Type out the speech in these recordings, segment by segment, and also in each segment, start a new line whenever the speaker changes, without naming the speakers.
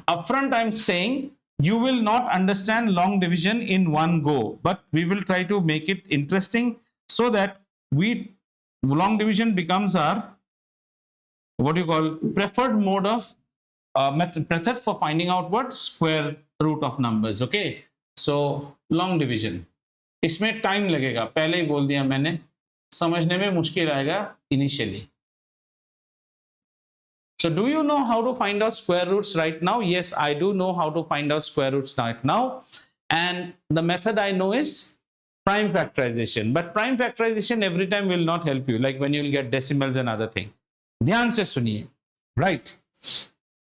upfront I'm saying you will not understand long division in one go, but we will try to make it interesting so that long division becomes our what you call preferred mode of method for finding out what square root of numbers. Okay, so long division, इसमें time लगेगा, पहले ही बोल दिया मैंने, समझने में मुश्किल आएगा initially. So do you know how to find out square roots right now? Yes, I do know how to find out square roots right now. And the method I know is prime factorization. But prime factorization every time will not help you, like when you will get decimals and other thing. ध्यान से सुनिए. Right.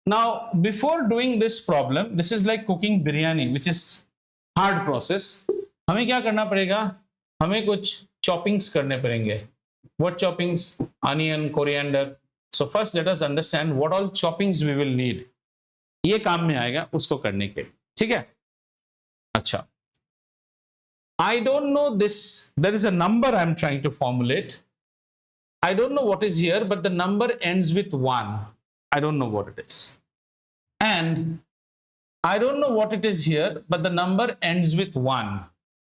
Now, before doing this problem, this is like cooking biryani, which is hard process. हमें क्या करना पड़ेगा? हमें कुछ choppings करने पड़ेंगे. What choppings? Onion, coriander. So first let us understand what all choppings we will need. ये काम में आएगा उसको करने के लिए. ठीक है? अच्छा. I don't know this. There is a number I am trying to formulate. I don't know what is here, but the number ends with 1. I don't know what it is. And I don't know what it is here, but the number ends with 1.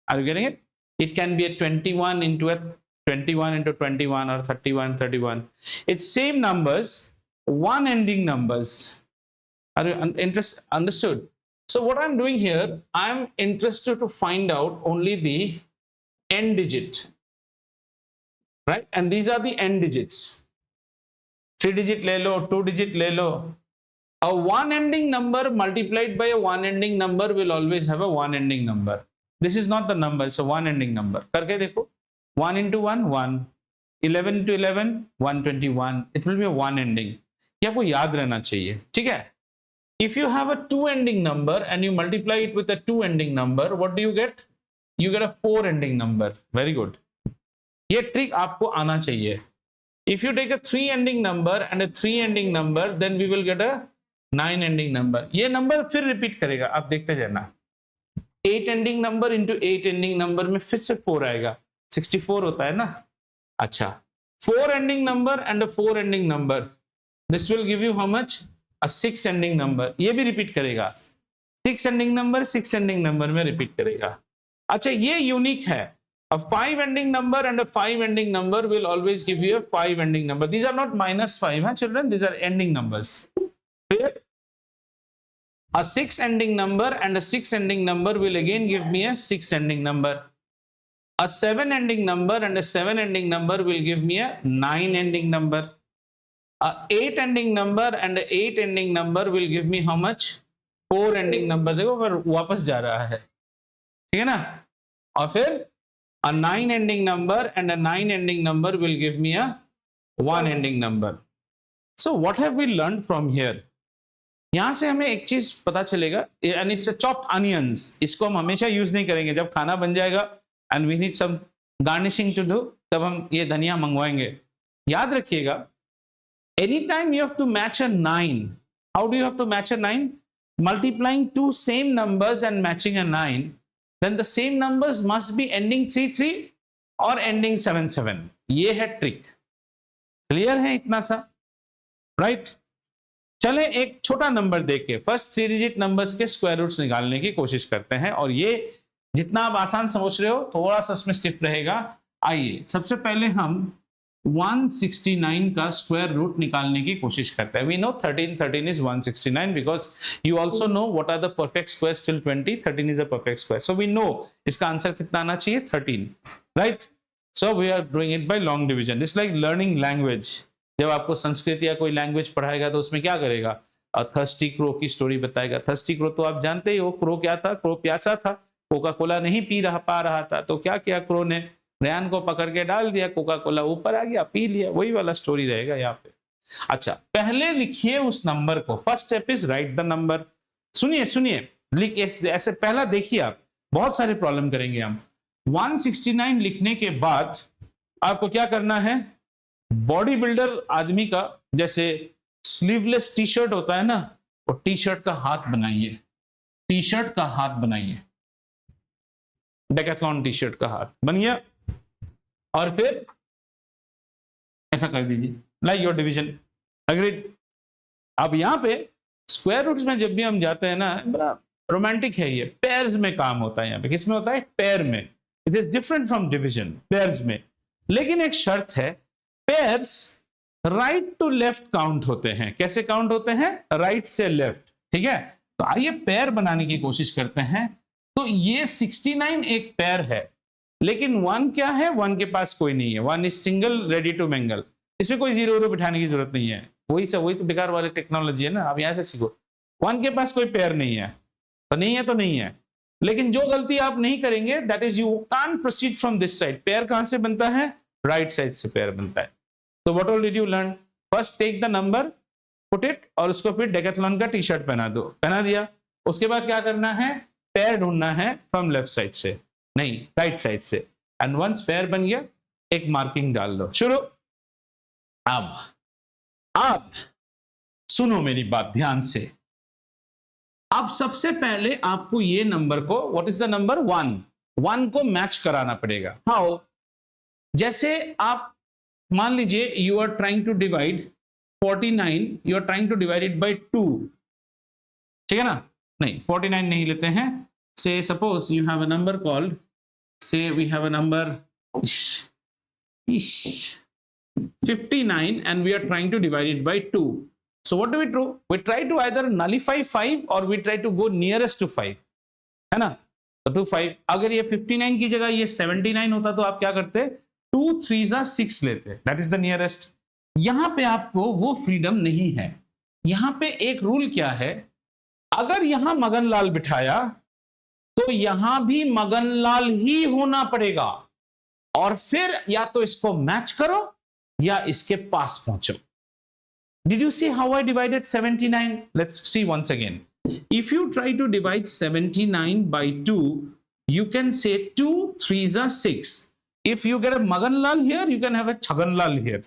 Are you getting it? It can be a 21 into 21 or 31. It's same numbers, one ending numbers. Are you understood? So what I'm doing here, I'm interested to find out only the end digit, right? And these are the end digits. 3 digit le lo, 2 digit le lo. A one ending number multiplied by a one ending number will always have a one ending number. This is not the number, it's a one ending number. करके देखो, 1 into 1, 1. 11 into 11, 121. It will be a one ending. ये आपको याद रहना चाहिए, ठीक है? If you have a two ending number and you multiply it with a two ending number, what do you get? You get a four ending number. Very good. ये trick आपको आना चाहिए. If you take a three ending number and a three ending number, then we will get a nine ending number. ये number फिर repeat करेगा, आप देखते जाना. 8 ending number into 8 ending number में फिर से 4 आएगा. 64 होता है ना. अच्छा, 4 ending number and a 4 ending number. This will give you how much? A 6 ending number. ये भी रिपीट करेगा. 6 ending number 6 ending number में रिपीट करेगा. अच्छा, ये यूनिक है. A 5 ending number and a 5 ending number will always give you a 5 ending number. These are not -5, huh, children? These are ending numbers. Clear? A 6 ending number and a 6 ending number will again give me a 6 ending number. A 7 ending number and a 7 ending number will give me a 9 ending number. A 8 ending number and a 8 ending number will give me how much? 4 ending number. देखो फिर वापस जा रहा है, ठीक है ना? और फिर a 9 ending number and a 9 ending number will give me a 1 ending number. So what have we learned from here? यहां से हमें एक चीज पता चलेगा, and it's a chopped onions. इसको हम हमेशा यूज नहीं करेंगे. जब खाना बन जाएगा and we need some garnishing to do, तब हम ये धनिया मंगवाएंगे. याद रखिएगा, anytime you have to match a 9, how do you have to match a 9? Multiplying two same numbers and matching a 9, then the same numbers must be ending 33 or ending 77. ये है trick. Clear है इतना सा? Right? चले एक छोटा number देख के फर्स्ट 3 डिजिट नंबर्स के स्क्वायर रूट्स निकालने की कोशिश करते हैं. और ये जितना आप आसान समझ रहे हो, थोड़ा सा इसमें स्टिफ रहेगा. आइए सबसे पहले हम 169 का स्क्वायर रूट निकालने की कोशिश करते हैं. We know 13 is 169 because you also know what are the perfect squares till 20. 13 is a perfect square, so we know इसका आंसर कितना आना चाहिए? 13, right? So we are doing it by long division. It's like learning language. जब आपको संस्कृत या कोई language पढ़ाएगा तो उसमें क्या करेगा? थर्स्टी क्रो की स्टोरी बताएगा. थर्स्टी क्रो तो आप जानते ही हो. क्रो क्या था? क्रो प्यासा था, कोका कोला नहीं पा रहा था, तो क्या किया क्रो ने? रेयान को पकड़ के डाल दिया, कोका कोला ऊपर आ गया, पी लिया. वही वाला स्टोरी रहेगा यहाँ पे. अच्छा, पहले लिखिए उस नंबर को. First step is right the number. सुनिए, ऐसे पहला देखिए आप. बहुत सारे प्रॉब्लम करेंगे हम. 169 लिखने के बाद आपको क्या करना है? बॉडी बिल्डर आदमी का जैसे स्लीवलेस टी शर्ट होता है ना, वो टी शर्ट का हाथ बनाइए. टी शर्ट का हाथ बनाइए. डेकाथलॉन टी शर्ट का हाथ बन गया. और फिर ऐसा कर दीजिए, लाइक योर डिवीजन. अग्रीड? अब यहां पे स्क्वायर रूट्स में जब भी हम जाते हैं ना, बड़ा रोमांटिक है ये, पेयर्स में काम होता है यहाँ पे। किसमें होता है? पेयर में। It is different from division, pairs में। लेकिन एक शर्त है, pairs right to left count होते हैं। कैसे काउंट होते हैं? राइट से लेफ्ट, ठीक है। तो आइए पेयर बनाने की कोशिश करते हैं। तो ये 69 एक पेयर है, लेकिन 1 क्या है? 1 के पास कोई नहीं है। 1 is single ready to mingle, इसमें कोई जीरो जीरो बिठाने की जरूरत नहीं है। वही तो बेकार वाली टेक्नोलॉजी है ना, आप यहां से सीखो। 1 के पास कोई पेयर नहीं है, तो नहीं है तो नहीं है। लेकिन जो गलती आप नहीं करेंगे, that is you can't proceed from this side. Pair कहां से बनता है? राइट साइड से पेयर बनता है। तो what all did you learn? First take the number, put it, और उसको फिर डेकाथलॉन का टी शर्ट पहना दो। पहना दिया, उसके बाद क्या करना है? पेयर ढूंढना है फ्रॉम लेफ्ट साइड से, नहीं राइट साइड से। एंड वंस पेयर बन गया, एक मार्किंग डाल लो, शुरू। अब सुनो मेरी बात ध्यान से। अब सबसे पहले आपको ये नंबर को, व्हाट इज द नंबर? 1 को मैच कराना पड़ेगा। हाउ? जैसे आप मान लीजिए you are trying to divide 49, you are trying to divide it by 2, ठीक है ना? नहीं, 49 नहीं लेते हैं। Say suppose you have a number called, say we have a number 59 and we are trying to divide it by 2. So what do? We try to either nullify 5 or we try to go nearest to 5, है ना? तो 2 5, अगर ये 59 की जगह ये 79 होता तो आप क्या करते? 2 3 6 लेते, दैट इज द नियरेस्ट। यहां पे आपको वो फ्रीडम नहीं है। यहां पे एक रूल क्या है, अगर यहां मगनलाल बिठाया तो यहां भी मगनलाल ही होना पड़ेगा, और फिर या तो इसको मैच करो या इसके पास पहुंचो। Did you see how I divided 79? Let's see once again. If you try to divide 79 by 2, you can say 2 3s are 6. If you get a Maganlal here, you can have a Chaganlal here.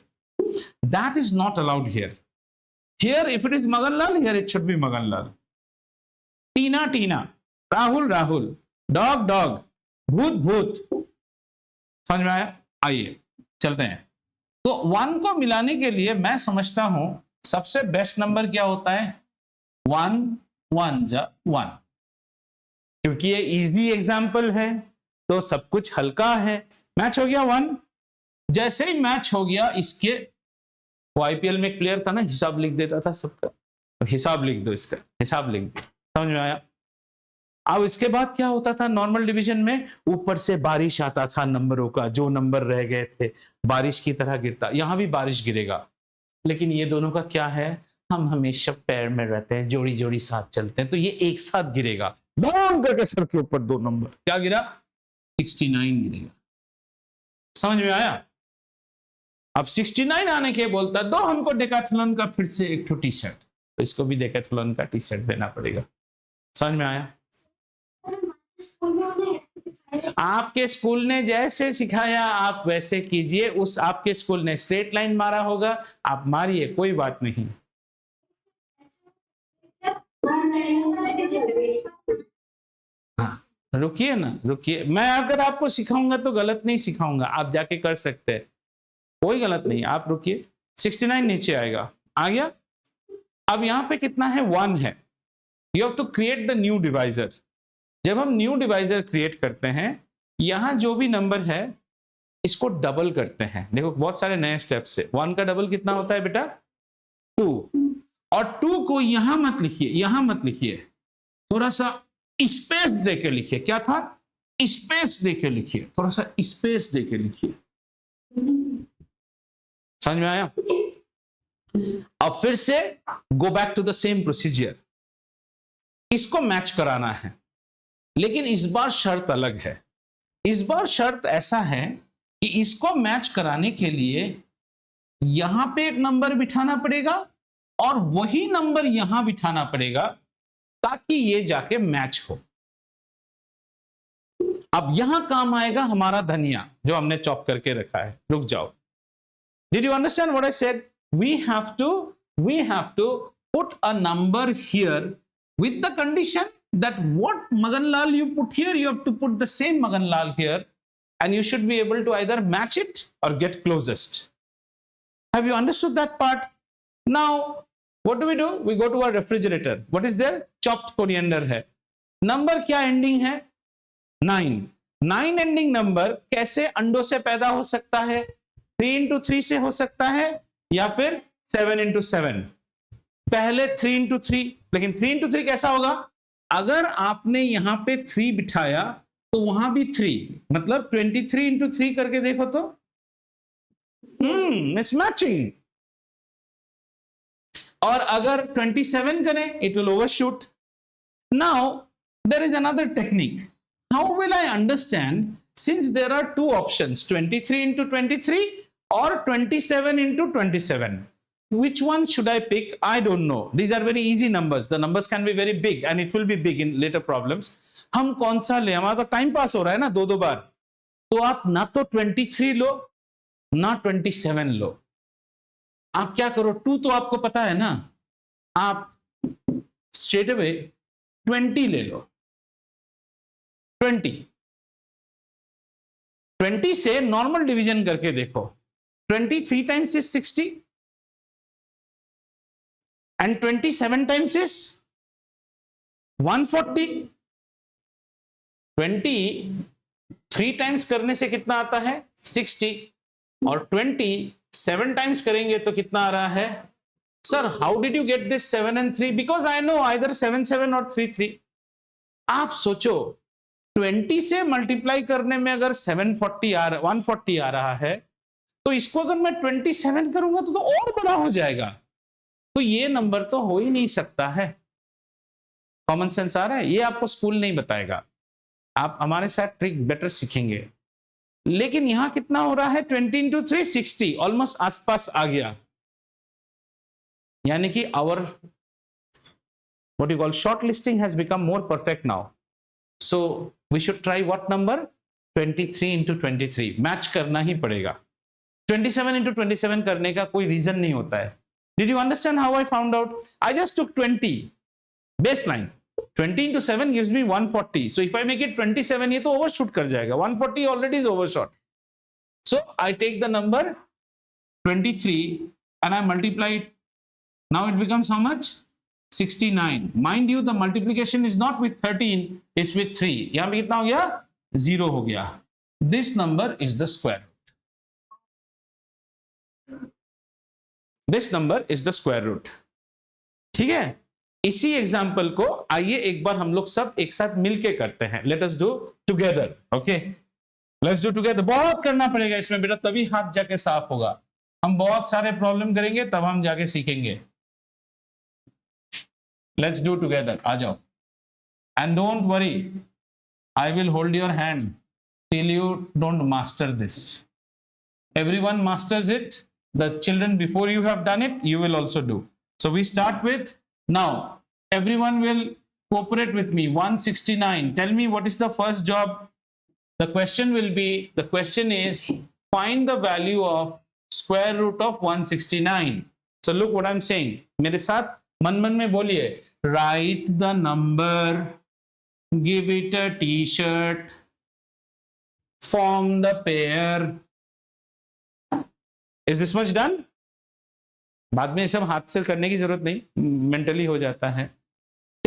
That is not allowed here. Here, if it is Maganlal, here it should be Maganlal. Tina, Tina. Rahul, Rahul. Dog, dog. भूत, भूत। समझ में आया? आइए चलते हैं। तो 1 को मिलाने के लिए मैं समझता हूं सबसे बेस्ट नंबर क्या होता है? 1 1 जा 1, क्योंकि ये इजी एग्जांपल है तो सब कुछ हल्का है। मैच हो गया 1। जैसे ही मैच हो गया, इसके वो आईपीएल में एक प्लेयर था ना, हिसाब लिख देता था सबका, तो हिसाब लिख दो, इसका हिसाब लिख दो। समझ में आया? अब इसके बाद क्या होता था? नॉर्मल डिवीजन में ऊपर से बारिश आता था नंबरों का, जो नंबर रह गए थे बारिश की तरह गिरता। यहां भी बारिश गिरेगा, लेकिन ये दोनों का क्या है? हम हमेशा पैर में रहते हैं, जोड़ी जोड़ी साथ चलते हैं, तो ये एक साथ गिरेगा। बोम करके सर के ऊपर 2 नंबर, क्या गिरा? 69 गिरेगा। समझ में आया? अब 69 आने के बोलता दो हमको डेकाथलॉन का फिर से एक टी शर्ट, तो इसको भी डेकाथलॉन का टी शर्ट देना पड़ेगा। समझ में आया? आपके स्कूल ने जैसे सिखाया आप वैसे कीजिए। उस आपके स्कूल ने स्ट्रेट लाइन मारा होगा, आप मारिए, कोई बात नहीं। हाँ, रुकिए ना, रुकिए। मैं अगर आपको सिखाऊंगा तो गलत नहीं सिखाऊंगा, आप जाके कर सकते हैं, कोई गलत नहीं। आप रुकिए, 69 नीचे आएगा, आ गया। अब यहां पे कितना है? 1 है। You have to create the new divisor. जब हम न्यू डिवाइजर क्रिएट करते हैं, यहां जो भी नंबर है इसको डबल करते हैं। देखो बहुत सारे नए स्टेप्स है। 1 का डबल कितना होता है बेटा? 2। और 2 को यहां मत लिखिए, यहां मत लिखिए, थोड़ा सा स्पेस देके लिखिए। क्या था? स्पेस देके लिखिए, थोड़ा सा स्पेस देके लिखिए। समझ में आया? अब फिर से go back to the same procedure. इसको मैच कराना है, लेकिन इस बार शर्त अलग है। इस बार शर्त ऐसा है कि इसको मैच कराने के लिए यहां पे एक नंबर बिठाना पड़ेगा और वही नंबर यहां बिठाना पड़ेगा, ताकि ये जाके मैच हो। अब यहां काम आएगा हमारा धनिया, जो हमने चॉप करके रखा है। रुक जाओ। Did you understand what I said? We have to put a number here with the condition that what Maganlal you put here, you have to put the same Maganlal here, and you should be able to either match it or get closest. Have you understood that part? Now, What do? We go to our refrigerator. What is there? Chopped coriander है. Number क्या ending है? 9. 9 ending number कैसे अंडों से पैदा हो सकता है? 3 into 3 से हो सकता है या फिर 7 into 7. पहले 3 into 3, लेकिन 3 into 3 कैसा होगा? अगर आपने यहां पे 3 बिठाया तो वहां भी 3, मतलब 23 into 3 करके देखो तो इट्स मैचिंग. और अगर 27 करें, it will overshoot. Now there is another technique. How will I understand, since there are two options, 23 into 23 or 27 into 27? Which one should I pick? I don't know. These are very easy numbers. The numbers can be very big and it will be big in later problems. हम कौन सा ले? हमारा तो time pass हो रहा है ना दो बार. तो आप ना तो 23 लो ना 27 लो. आप क्या करो? 2 तो आपको पता है ना, आप स्ट्रेट अवे 20 ले लो. 20 से नॉर्मल डिवीजन करके देखो. 23 times is 60 and 27 times is 140. 23 times करने से कितना आता है? 60. और 27 टाइम्स करेंगे तो कितना आ रहा है? Sir how did you get this 7 and 3? Because I know either 7 7 और 3 3. आप सोचो 20 से मल्टीप्लाई करने में अगर 740 आ रहा, 140 आ रहा है, तो इसको अगर मैं 27 करूंगा तो और बड़ा हो जाएगा. तो ये नंबर तो हो ही नहीं सकता है. कॉमन सेंस आ रहा है? ये आपको स्कूल नहीं बताएगा, आप हमारे साथ ट्रिक बेटर सीखेंगे. लेकिन यहां कितना हो रहा है? 20 into 3 60, ऑलमोस्ट आसपास आ गया. यानी कि our what you call short listing has become more perfect now. So we should try what number? 23 into 23. Match करना ही पड़ेगा. 27 into 27 करने का कोई रीजन नहीं होता है. Did you understand how I found out? I just took 20 baseline. 20 into 7 gives me 140. So if I make it 27, ये तो overshoot कर जाएगा. 140 already is overshot. So I take the number 23 and I multiply it. Now it becomes how much? 69. Mind you, the multiplication is not with 13, it's with 3. यहां पे कितना हो गया? 0 हो गया. This number is the square root. This number is the square root. ठीक है? इसी एग्जाम्पल को आइए एक बार हम लोग सब एक साथ मिलके करते हैं. Let us do together. Okay? Let's do together. बहुत करना पड़ेगा इसमें बेटा, तभी हाथ जाके साफ होगा. हम बहुत सारे प्रॉब्लम करेंगे तब हम जाके सीखेंगे. Let's do together. आ जाओ. And don't worry, I will hold your hand till you don't master this. Everyone masters it. The children before you have done it, you will also do. So we start with, now everyone will cooperate with me. 169. Tell me what is the first job? The question will be, the question is, find the value of square root of 169. So look what I'm saying. मेरे साथ मन मन में बोलिए. Write the number, give it a t-shirt, form the pair. Is this much done? बाद में सब हाथ से करने की जरूरत नहीं, मेंटली हो जाता है.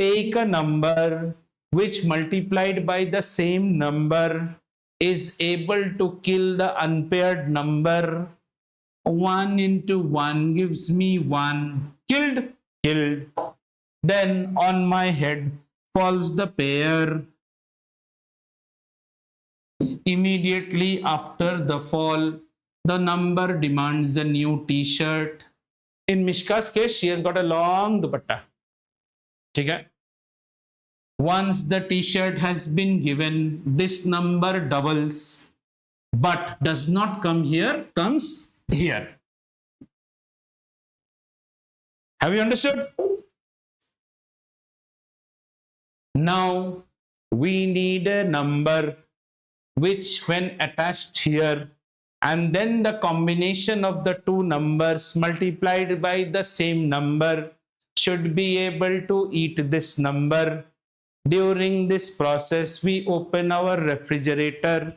Take a number which multiplied by the same number is able to kill the unpaired number. 1 into 1 gives me 1. Killed. Then on my head falls the pair. Immediately after the fall, the number demands a new t-shirt. In Mishka's case, she has got a long dupatta. ठीक है? Once the t-shirt has been given, this number doubles, but does not come here, comes here. Have you understood? Now we need a number which, when attached here, and then the combination of the two numbers multiplied by the same number, should be able to eat this number. During this process, we open our refrigerator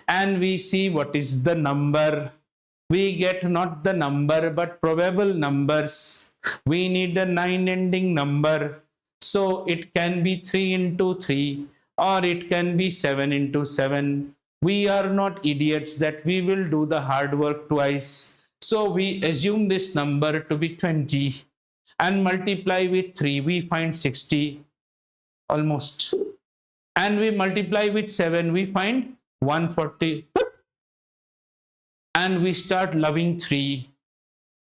and we see what is the number. We get not the number but probable numbers. We need a 9 ending number. So it can be 3 into 3 or it can be 7 into 7. We are not idiots that we will do the hard work twice. So we assume this number to be 20 and multiply with 3. We find 60 almost. And we multiply with 7. We find 140. And we start loving 3.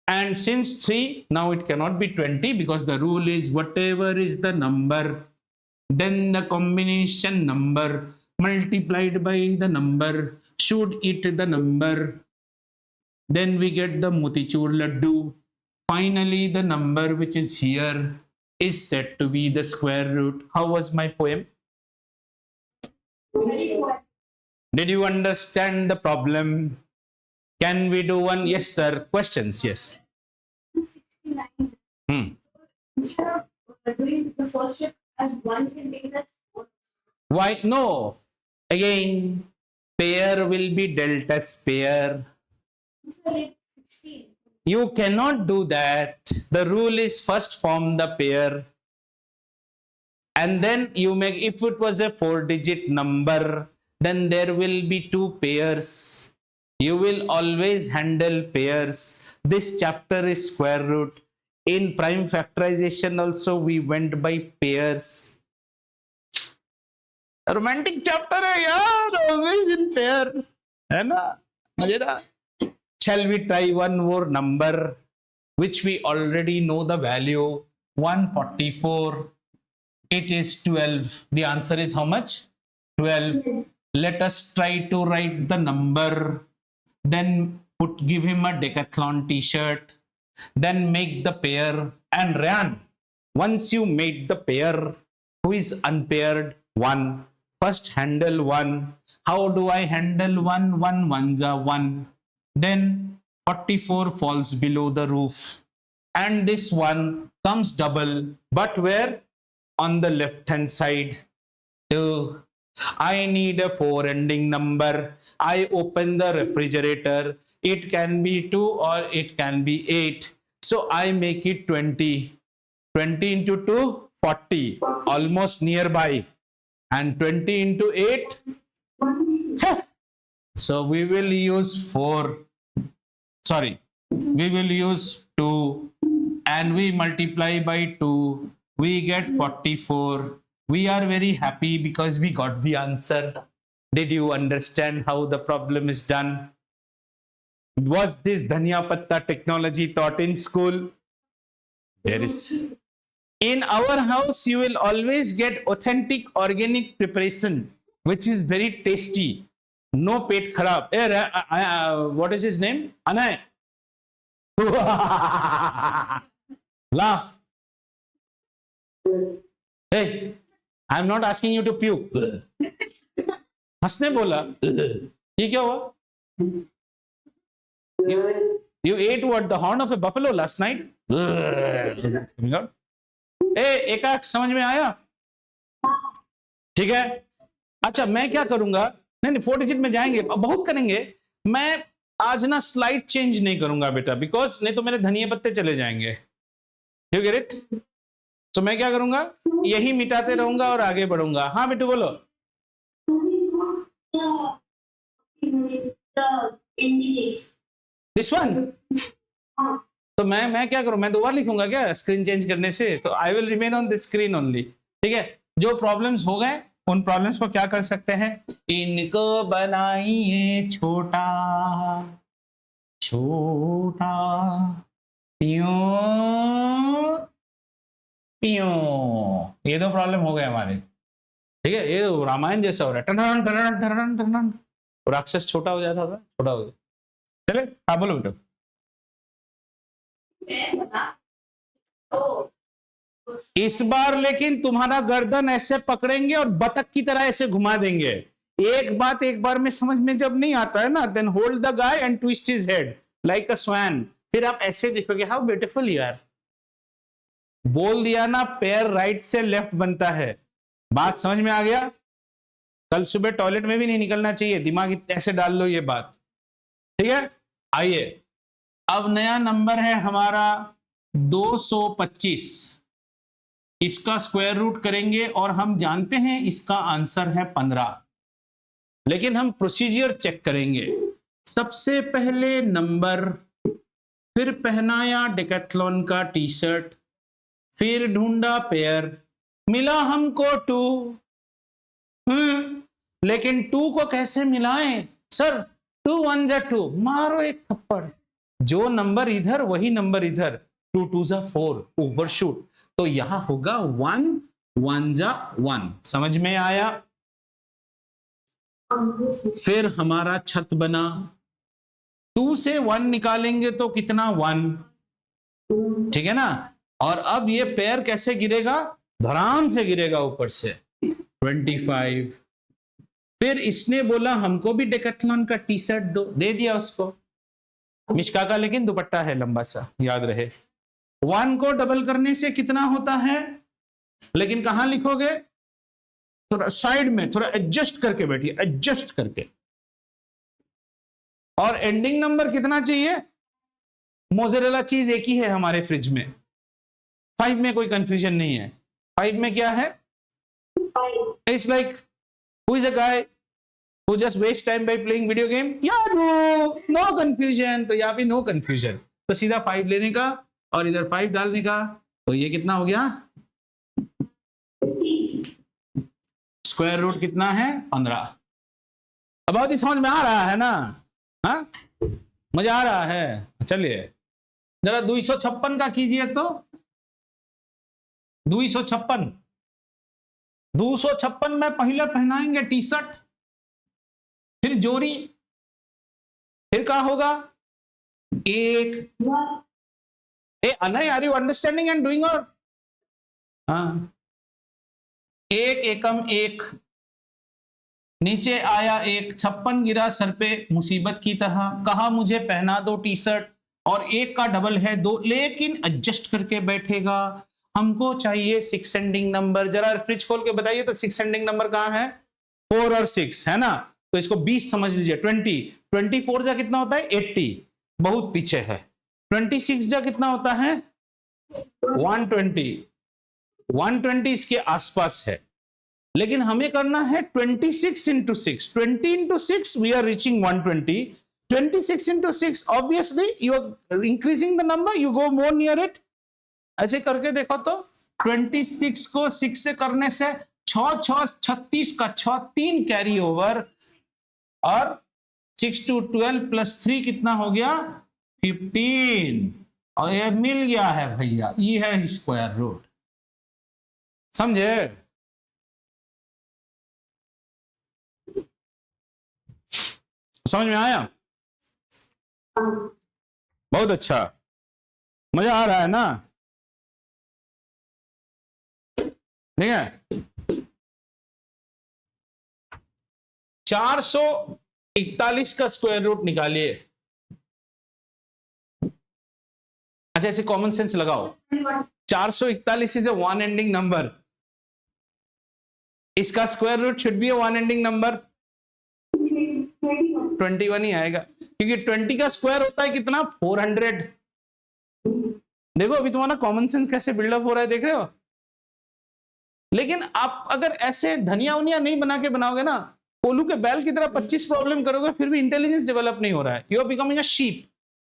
And since 3, now it cannot be 20 because the rule is whatever is the number, then the combination number multiplied by the number should eat the number. Then we get the Motichur Laddu. Finally, the number which is here is said to be the square root. How was my poem? Did you understand the problem? Can we do one? Yes, sir. Questions? Yes.
69. Instead of doing the first step as one, can take that.
Why? No. Again, pair will be deltas pair.
So like 16.
You cannot do that. The rule is first form the pair. And then you make, if it was a 4-digit number, then there will be 2 pairs. You will always handle pairs. This chapter is square root. In prime factorization also we went by pairs. A romantic chapter hai yaar, always in pair. Hai na? Mazedaar. Shall we try one more number which we already know the value? 144. It is 12. The answer is how much? 12. Let us try to write the number. Then give him a Decathlon t-shirt. Then make the pair and run. Once you made the pair, who is unpaired? 1. First handle 1. How do I handle 1? 1 ones are 1. Then 44 falls below the roof. And this one comes double. But where? On the left hand side. 2. I need a 4 ending number. I open the refrigerator. It can be 2 or it can be 8. So I make it 20. 20 into 2, 40. Almost nearby. And 20 into 8. So we will use 4. Sorry. We will use 2. And we multiply by 2. We get 44. We are very happy because we got the answer. Did you understand how the problem is done? Was this Dhania Patta technology taught in school? There is. In our house, you will always get authentic organic preparation, which is very tasty. No pet kharab. What is his name? Anay. Laugh. Hey, I'm not asking you to puke. हंसने बोला ये क्या हुआ? You ate what? The horn of a buffalo last night? एकाक समझ में आया? ठीक है. अच्छा मैं क्या करूंगा? नहीं 4 डिजिट में जाएंगे, बहुत करेंगे. मैं आज ना स्लाइड चेंज नहीं करूंगा बेटा, बिकॉज नहीं तो मेरे धनिया पत्ते चले जाएंगे. You get it? तो मैं क्या करूंगा? यही मिटाते रहूंगा और आगे बढ़ूंगा. हाँ बेटू बोलो. This one. तो मैं क्या करूं? मैं दोबारा लिखूंगा क्या स्क्रीन चेंज करने से? तो I will remain on this screen only. ठीक है. जो प्रॉब्लम्स हो गए उन प्रॉब्लम्स को क्या कर सकते हैं? इनको बनाइए छोटा छोटा प्यों प्यों. ये दो प्रॉब्लम हो गए हमारे. ठीक है. ये रामायण जैसा हो रहा है. टन टन टन टन. राक्षस छोटा हो जाता था, छोटा हो गया. चले. हाँ बोलो बेटा. इस बार लेकिन तुम्हारा गर्दन ऐसे पकड़ेंगे और बतख की तरह ऐसे घुमा देंगे. एक बात एक बार में समझ में जब नहीं आता है ना, then hold the guy and twist his head like a swan. फिर आप ऐसे देखोगे हाउ ब्यूटीफुल यू आर. बोल दिया ना, पैर राइट से लेफ्ट बनता है. बात समझ में आ गया? कल सुबह टॉयलेट में भी नहीं निकलना चाहिए. दिमाग ऐसे डाल लो ये बात. ठीक है. आइए अब नया नंबर है हमारा 225 इसका स्क्वायर रूट करेंगे और हम जानते हैं इसका आंसर है 15। लेकिन हम प्रोसीजर चेक करेंगे। सबसे पहले नंबर, फिर पहनाया डेकैथलॉन का टी शर्ट, फिर ढूंढा पेयर, मिला हमको 2। लेकिन 2 को कैसे मिलाएं सर? 2 1 जा 2, मारो एक थप्पड़। जो नंबर इधर वही नंबर इधर, 2 2 जा 4, ओवरशूट। तो यहां होगा 1 1 जा 1। समझ में आया? फिर हमारा छत बना। 2 से 1 निकालेंगे तो कितना? 1, ठीक है ना? और अब ये पेयर कैसे गिरेगा? धड़ाम से गिरेगा ऊपर से, 25। फिर इसने बोला हमको भी डेकैथलॉन का टी शर्ट दो, दे दिया उसको। मिशका का लेकिन दुपट्टा है लंबा सा, याद रहे। 1 को डबल करने से कितना होता है? लेकिन कहां लिखोगे? थोड़ा साइड में, थोड़ा एडजस्ट करके बैठिए, एडजस्ट करके। और एंडिंग नंबर कितना चाहिए? मोज़रेला चीज एक ही है हमारे फ्रिज में। 5 में कोई कंफ्यूजन नहीं है। 5 में क्या है? It's like who is a guy who just waste time by playing video game? no confusion। तो यहाँ पे नो कंफ्यूजन, तो सीधा 5 लेने का और इधर 5 डालने का। तो ये कितना हो गया? स्क्वायर रूट कितना है? 15। अब बहुत ही समझ में आ रहा है ना? हाँ, मजा आ रहा है। चलिए जरा 256 का कीजिए तो। 256 में पहले पहनाएंगे टी शर्ट, फिर जोरी, फिर क्या होगा? एक Anay, are you understanding and doing? और हाँ, एक एकम एक, नीचे आया एक, 56 गिरा सर पे मुसीबत की तरह। कहा मुझे पहना दो टी शर्ट, और एक का डबल है 2, लेकिन एडजस्ट करके बैठेगा। हमको चाहिए 6 एंडिंग नंबर। जरा फ्रिज खोल के बताइए तो 6 एंडिंग नंबर कहां है? 4 और 6 है ना? तो इसको 20 समझ लीजिए। 24 जा कितना होता है? 80, बहुत पीछे है। 26 जा कितना होता है? 120 इसके आसपास है। लेकिन हमें करना है 26 into 6। 20 into 6 we are reaching 120। 26 into 6 obviously you are increasing the number, you go more near it। ऐसे करके देखो तो 26 को 6 से करने से 6 6 36 का 6 3 कैरी ओवर, और 6 to 12 + 3 कितना हो गया? 15। और ये मिल गया है भैया, ये है स्क्वायर रूट। समझे? समझ में आया? बहुत अच्छा, मजा आ रहा है ना? ठीक है। 441 का स्क्वायर रूट निकालिए। अच्छा, ऐसे कॉमन सेंस लगाओ। 441 इज अ 1 एंडिंग नंबर। इसका square root should be a 1 ending number. 21 ही आएगा, क्योंकि 20 का स्क्वायर होता है कितना? 400। देखो अभी तुम्हारा कॉमन सेंस कैसे बिल्डअप हो रहा है, देख रहे हो? लेकिन आप अगर ऐसे धनिया उनिया नहीं बना के बनाओगे ना, कोलू के बैल की तरह 25 प्रॉब्लम करोगे, फिर भी इंटेलिजेंस डेवलप नहीं हो रहा है। You are becoming a sheep.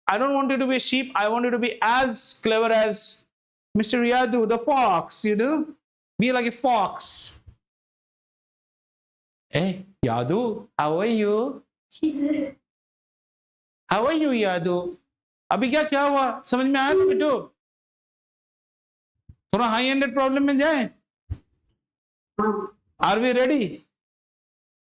I don't want you to be a sheep. I want you to be as clever as Mr. Yadu, the fox, you know? Be like a fox. Hey, Yadu, how are you? How are you, Yadu? अभी क्या हुआ? समझ में आया बेटो? थोड़ा high ended problem में जाए। Are we ready?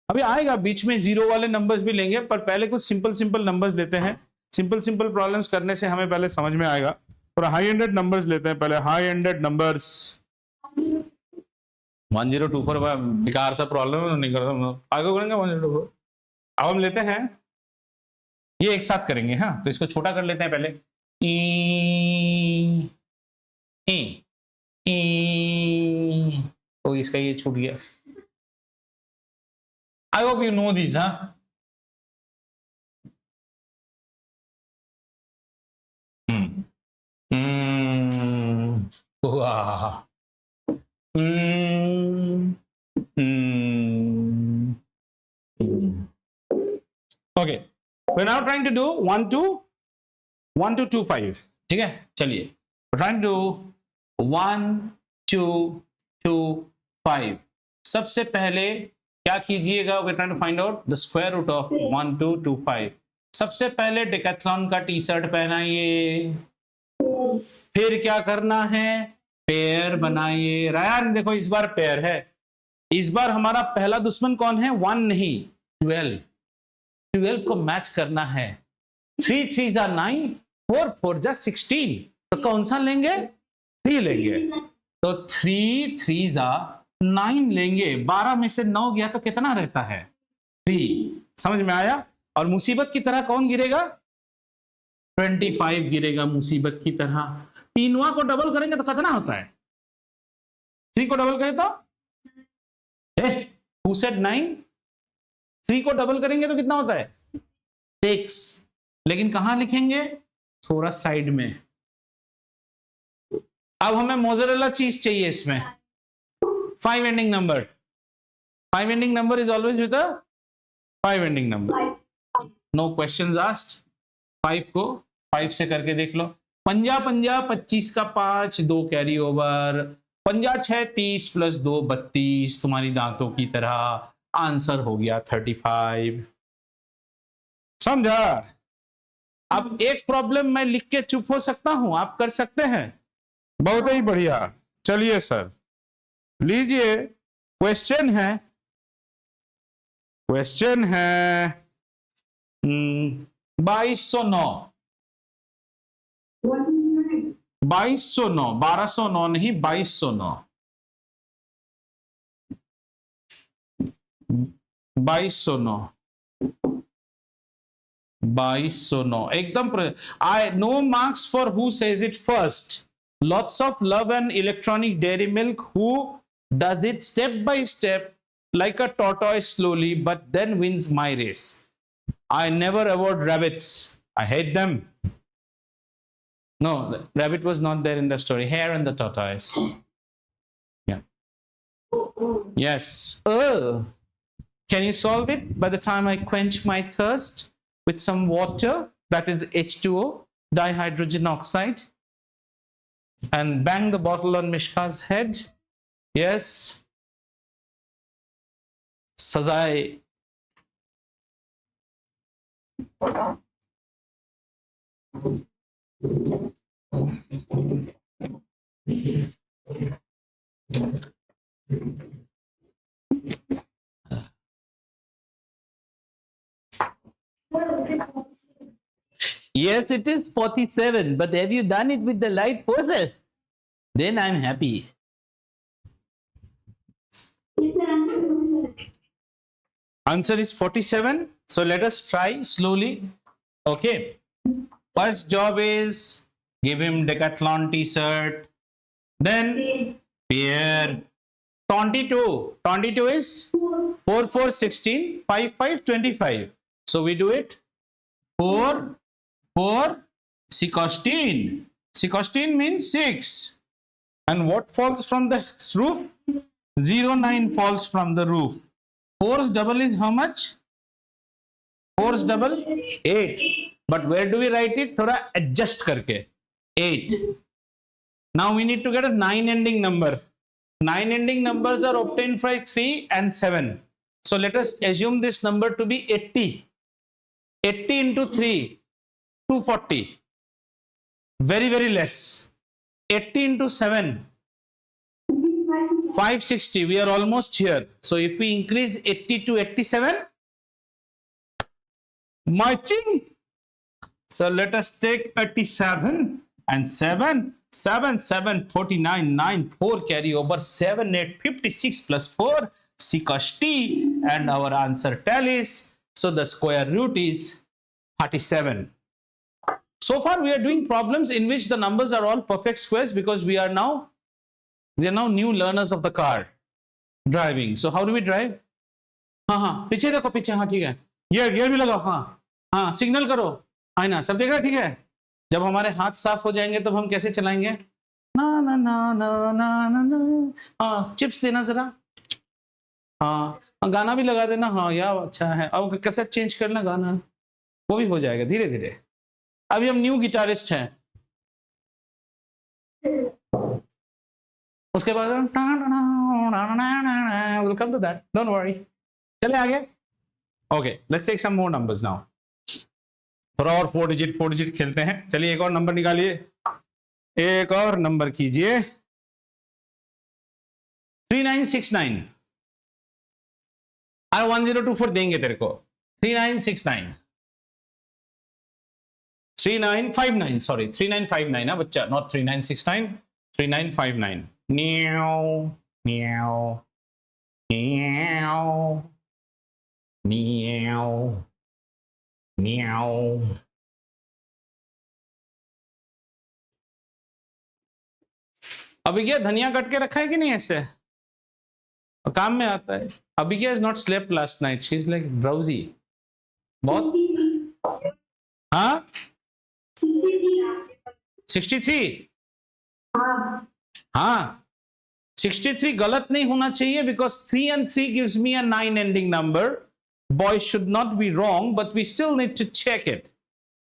अभी आएगा बीच में, जीरो वाले नंबर्स भी लेंगे, पर पहले कुछ सिंपल नंबर्स लेते हैं। सिंपल प्रॉब्लम्स करने से हमें पहले समझ में आएगा। थोड़ा हाई एंडेड नंबर्स लेते हैं पहले। हाई एंडेड नंबर्स 1024 बेकार सा प्रॉब्लम नहीं करता, आगे करेंगे 1024। अब हम लेते हैं, ये एक साथ करेंगे। हाँ, तो इसको छोटा कर लेते हैं पहले। तो इसका ये छूट गया। I hope you know this. हाँ, वाह, okay, we are now trying to do 1 to 25, ठीक है, चलिए ट्राइंग टू 1 2 2 5। सबसे पहले क्या कीजिएगा, we trying to find out the square root of 1 2 2 5। सबसे पहले डेकाथलॉन का टी शर्ट पहनाइए, फिर क्या करना है, पेयर बनाइए। रायन देखो इस बार पेयर है, इस बार हमारा पहला दुश्मन कौन है, 1 नहीं 12, 12 को मैच करना है। 3 3 जा 9, 4 4 जा 16, तो कौन सा लेंगे, 3 लेंगे, तो 3 3 जा 9 लेंगे। 12 में से 9 गया तो कितना रहता है, 3। समझ में आया। और मुसीबत की तरह कौन गिरेगा, 25 गिरेगा मुसीबत की तरह। तीनवा को डबल करेंगे तो कितना होता है, 3 को डबल करें तो who said 9, 3 को डबल करेंगे तो कितना होता है 6। लेकिन कहां लिखेंगे, थोड़ा साइड में। अब हमें मोज़रेला चीज चाहिए इसमें, 5 ending number. 5 ending number is always with a 5 ending number. No questions asked. 5 को 5 से करके देख लो। 50 50 25 का 5, 2 कैरी ओवर, 50 6 30 प्लस 2 32, तुम्हारी दांतों की तरह। आंसर हो गया 35। समझा। अब एक प्रॉब्लम मैं लिख के चुप हो सकता हूं, आप कर सकते हैं, बहुत ही बढ़िया। चलिए सर लीजिए, क्वेश्चन है 2209, 2209, 1209 नहीं, 2209, 2209, 2209 एकदम। I no marks for who says it first. Lots of love and electronic dairy milk who does it step by step like a tortoise slowly but then wins my race. I never award rabbits. I hate them. No, the rabbit was not there in the story. Hare and the tortoise. Yeah. Yes. Can you solve it by the time I quench my thirst with some water, that is H2O, dihydrogen oxide, and bang the bottle on Mishka's head? Yes. Sazai. Yes, it is 47, but have you done it with the light process? Then I'm happy. Answer is 47. So let us try slowly. Okay. First job is give him decathlon t-shirt. Then pair. 22. 22 is 4 4 16, 5 5 25. So we do it 4 4 16. 16 means 6. And what falls from the roof? 09 falls from the roof. 4's double is how much? 4's double 8. But where do we write it? Thoda adjust karke 8. Now we need to get a 9 ending number. 9 ending numbers are obtained by 3 and 7. So let us assume this number to be 80. 80 into 3, 240. Very, very less. 80 into 7, 560. We are almost here. So if we increase 80 to 87, marching. So let us take 87 and 7. 7 7 49, 9 4 carry over, 7 8 56 plus 4 60, and our answer tallies. So the square root is 37. So far we are doing problems in which the numbers are all perfect squares because we are now new learners of the car driving. So how do we drive? हाँ पीछे देखो, पीछे, हाँ ठीक है, gear भी लगाओ, हाँ सिग्नल करो, है ना, सब देख रहे, ठीक है। जब हमारे हाथ साफ हो जाएंगे तब हम कैसे चलाएंगे, ना ना ना ना ना ना ना। हाँ चिप्स देना जरा। हाँ गाना भी लगा देना। हाँ यार अच्छा है। अब कैसे चेंज करना गाना, वो भी हो जाएगा धीरे धीरे। अभी हम न्यू गिटारिस्ट हैं। उसके बाद we'll come to that, don't worry। चले आगे। Okay let's take some more numbers now. थोड़ा और 4 डिजिट खेलते हैं। चलिए एक और नंबर निकालिए, एक और नंबर कीजिए। 3969। अरे 1024 देंगे तेरे को। 3969 3959 सॉरी 3959 है बच्चा, नॉट 3969 3959। न्याओ न्याओ न्याओ न्याओ न्याओ। अभी क्या धनिया कट के रखा है कि नहीं ऐसे, काम में आता है। अभी क्या is not slept last night, she is like drowsy बहुत। हाँ 63। हाँ 63 गलत नहीं होना चाहिए, because 3 and 3 gives me a 9 ending number. Boys should not be wrong, but we still need to check it.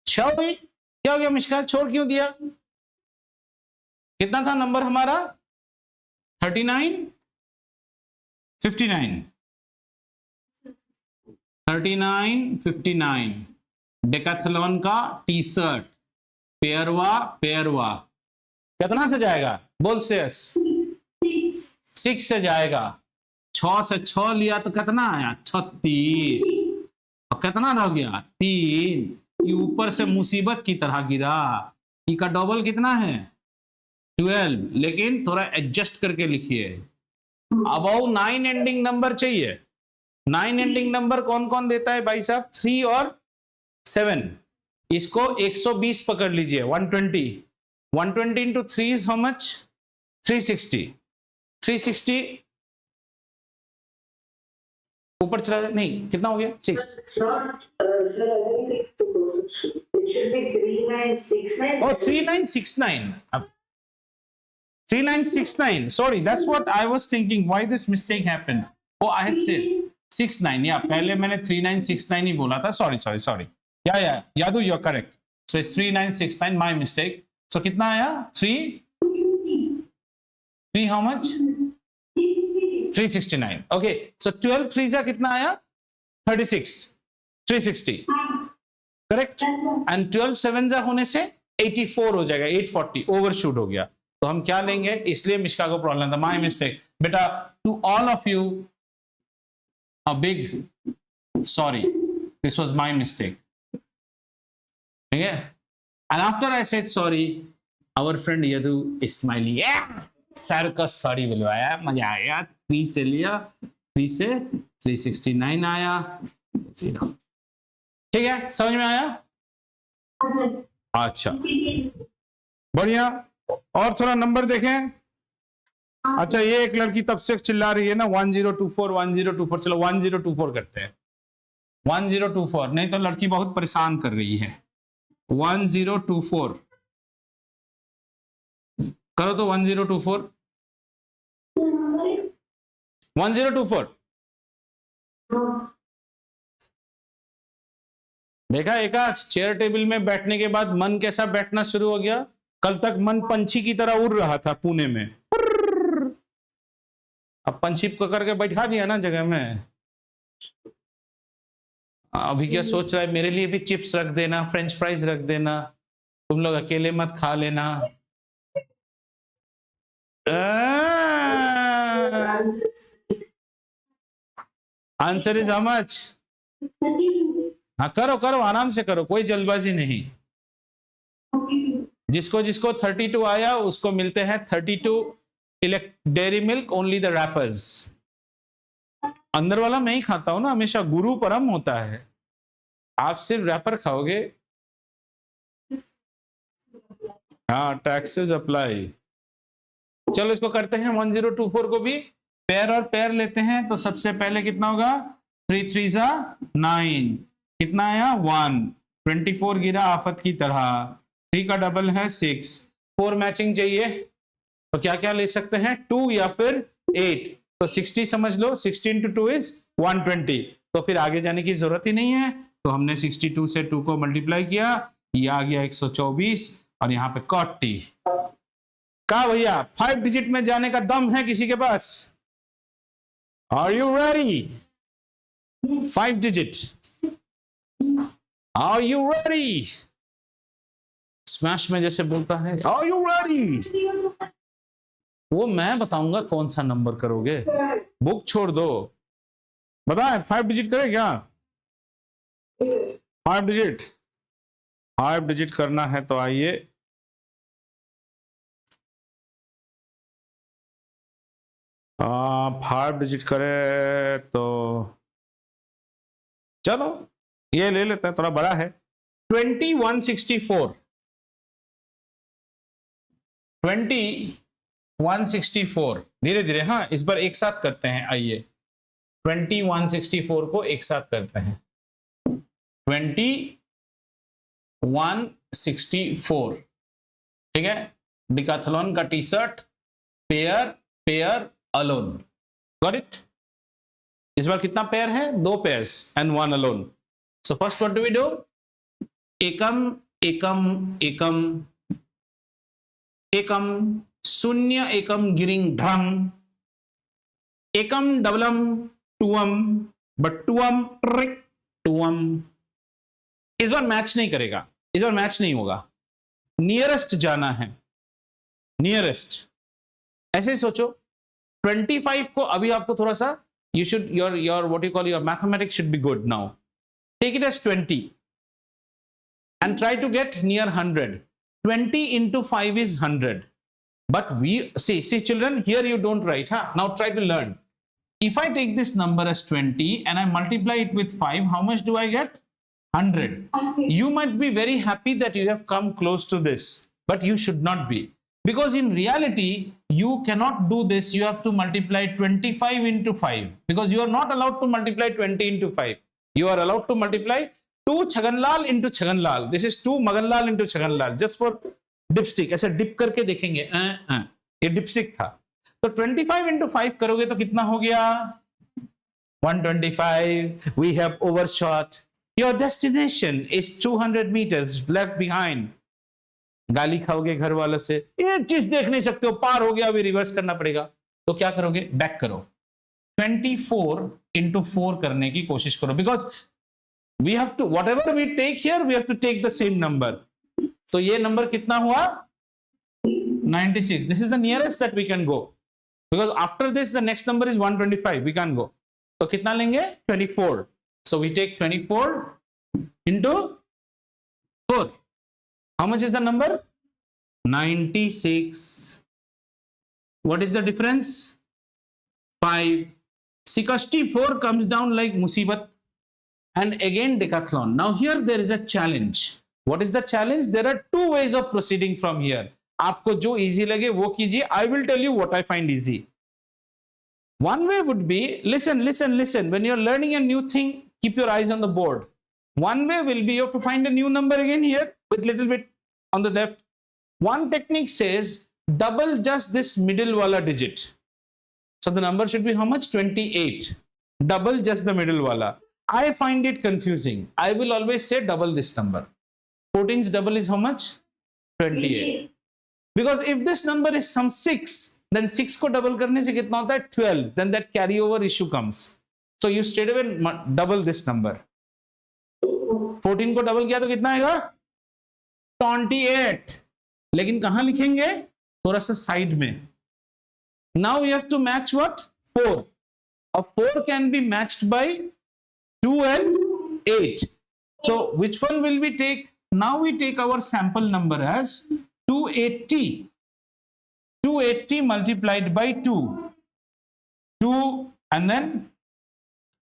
Shall we? क्या हो गया मिश्का, छोड़ क्यों दिया? कितना था नंबर हमारा? 39 59 39 59। डेकाथलॉन का टी शर्ट पेयरवा कितना से जाएगा? बोल से 6 से जाएगा। 6 से 6 लिया तो कितना आया? 36। और कितना रह गया? 3। ये ऊपर से मुसीबत की तरह गिरा। ई का डबल कितना है? 12। लेकिन थोड़ा एडजस्ट करके लिखिए। अबाउ 9 एंडिंग नंबर चाहिए। 9 एंडिंग नंबर कौन कौन देता है भाई साहब? 3 और 7। इसको 120 पकड़ लीजिए। 120 120 into 3 is how much? 360। 360 ऊपर चला जाए। नहीं कितना हो गया? 6। Oh 3969। 3969 sorry, that's what I was thinking, why this mistake happened। oh I had said 69। या पहले मैंने 3969 ही बोला था। sorry या Yadu you are correct. so it's 3969 my mistake। so कितना आया? 3 how much? 369। okay so 12 3 जा कितना आया? 36। 360 करेक्ट। एंड 12 7 जा होने से 84 हो जाएगा। 840 ओवरशूट हो गया। तो हम क्या लेंगे? इसलिए मिश्का को प्रॉब्लम था। माय मिस्टेक बेटा। To all of you a big sorry, this was my mistake. ठीक है। And after I said sorry, our friend Yadu Smiley sir का सॉरी बुलवाया, मजा आया। 3 से लिया, 3 से 369 आया 0। ठीक है, समझ में आया? अच्छा बढ़िया। और थोड़ा नंबर देखें। अच्छा ये एक लड़की तब से चिल्ला रही है ना 1024 1024। चलो 1024 करते हैं। 1024 नहीं तो लड़की बहुत परेशान कर रही है। 1024 करो तो 1024 1024। देखा एका चेयर टेबल में बैठने के बाद मन कैसा बैठना शुरू हो गया। कल तक मन पंछी की तरह उड़ रहा था पुणे में, अब पंछी पकड़ के बैठा दिया ना जगह में। अभी क्या सोच रहा है? मेरे लिए भी चिप्स रख देना, फ्रेंच फ्राइज रख देना, तुम लोग अकेले मत खा लेना। Answer is how much? हाँ करो करो, आराम से करो, कोई जल्दबाजी नहीं। जिसको जिसको 32 आया उसको मिलते हैं 32 dairy milk, only the rappers. अंदर वाला मैं ही खाता हूं ना हमेशा, गुरु परम होता है। आप सिर्फ रैपर खाओगे। हाँ टैक्सेस अप्लाई। चलो इसको करते हैं 1024 को भी पेयर और पेयर लेते हैं। तो सबसे पहले कितना होगा? 3 3 9। कितना आया? 1। 24 गिरा आफत की तरह। 3 का डबल है 6। 4 मैचिंग चाहिए। तो क्या क्या ले सकते हैं, 2 या फिर 8। तो 60 समझ लो, 60 into 2 is 120। तो फिर आगे जाने की जरूरत ही नहीं है। तो हमने 62 से 2 को मल्टीप्लाई किया, ये आ गया 124 और यहाँ पे cot t। कहा भैया 5 डिजिट में जाने का दम है किसी के पास? Are you ready? 5 digit, are you ready? Smash में जैसे बोलता है, आर यू रेडी? वो मैं बताऊंगा कौन सा नंबर करोगे, बुक छोड़ दो। बताए 5 डिजिट करे क्या? 5 डिजिट, 5 डिजिट करना है तो आइए। फाइव डिजिट करे तो चलो ये ले लेते हैं, थोड़ा बड़ा है। 2164, 2164, धीरे धीरे, हाँ इस बार एक साथ करते हैं। आइए 2164 को एक साथ करते हैं। 2164, ठीक है। डिकाथलॉन का T shirt, pair pair alone, got it. इस बार कितना पेयर है? 2 pairs and 1 alone. So first what do we do? एकम एकम एकम एकम शून्य एकम गिरिंग ढंग, एकम डबलम टूअम, बट टूअम ट्रिक टूअम। इस बार मैच नहीं करेगा, इस बार मैच नहीं होगा। नियरेस्ट जाना है, नियरेस्ट। ऐसे ही सोचो 25 को अभी आपको थोड़ा सा, you should your what you call your mathematics should be good now. Take it as 20 and try to get near 100. 20 into 5 is 100. But we see children, here you don't write, huh? Now try to learn. If I take this number as 20 and I multiply it with 5, how much do I get? 100. You might be very happy that you have come close to this, but you should not be. Because in reality, you cannot do this. You have to multiply 25 into 5. Because you are not allowed to multiply 20 into 5. You are allowed to multiply 2 Chhaganlal into Chhaganlal. This is 2 Maganlal into Chhaganlal. Just for dipstick. ऐसे dip करके देखेंगे। ये dipstick था। तो 25 into 5 करोगे तो कितना हो गया? 125. We have overshot. Your destination is 200 meters left behind. गाली खाओगे घर वालों से, ये चीज देख नहीं सकते हो, पार हो गया, अभी रिवर्स करना पड़ेगा। तो क्या करोगे? बैक करो, 24 into 4 करने की कोशिश करो। Because we have to, whatever we take here, we have to take the same number. तो ये नंबर कितना हुआ? 96. This is the nearest that we can go, because after this the next number is 125. We can go. तो कितना लेंगे? 24. So we take 24 into 4. How much is the number? 96. What is the difference? 5. 64 comes down like musibat. And again decathlon. Now here there is a challenge. What is the challenge? There are 2 ways of proceeding from here. आपको जो easy लगे वो कीजिए. I will tell you what I find easy. One way would be, listen. When you're learning a new thing, keep your eyes on the board. One way will be you have to find a new number again here with little bit on the left. One technique says double just this middle wala digit. So the number should be how much? 28. Double just the middle wala. I find it confusing. I will always say double this number. 14's double is how much? 28. Because if this number is some 6, then 6 को double करने से कितना होता है? 12. Then that carryover issue comes. So you straight away double this number. 14 को double किया तो कितना आएगा? 28. लेकिन कहां लिखेंगे? थोड़ा सा साइड में. Now you have to match what? 4. A 4 can be matched by 2 and 8. So which one will we take? Now we take our sample number as 280. 280 multiplied by 2. 2 and then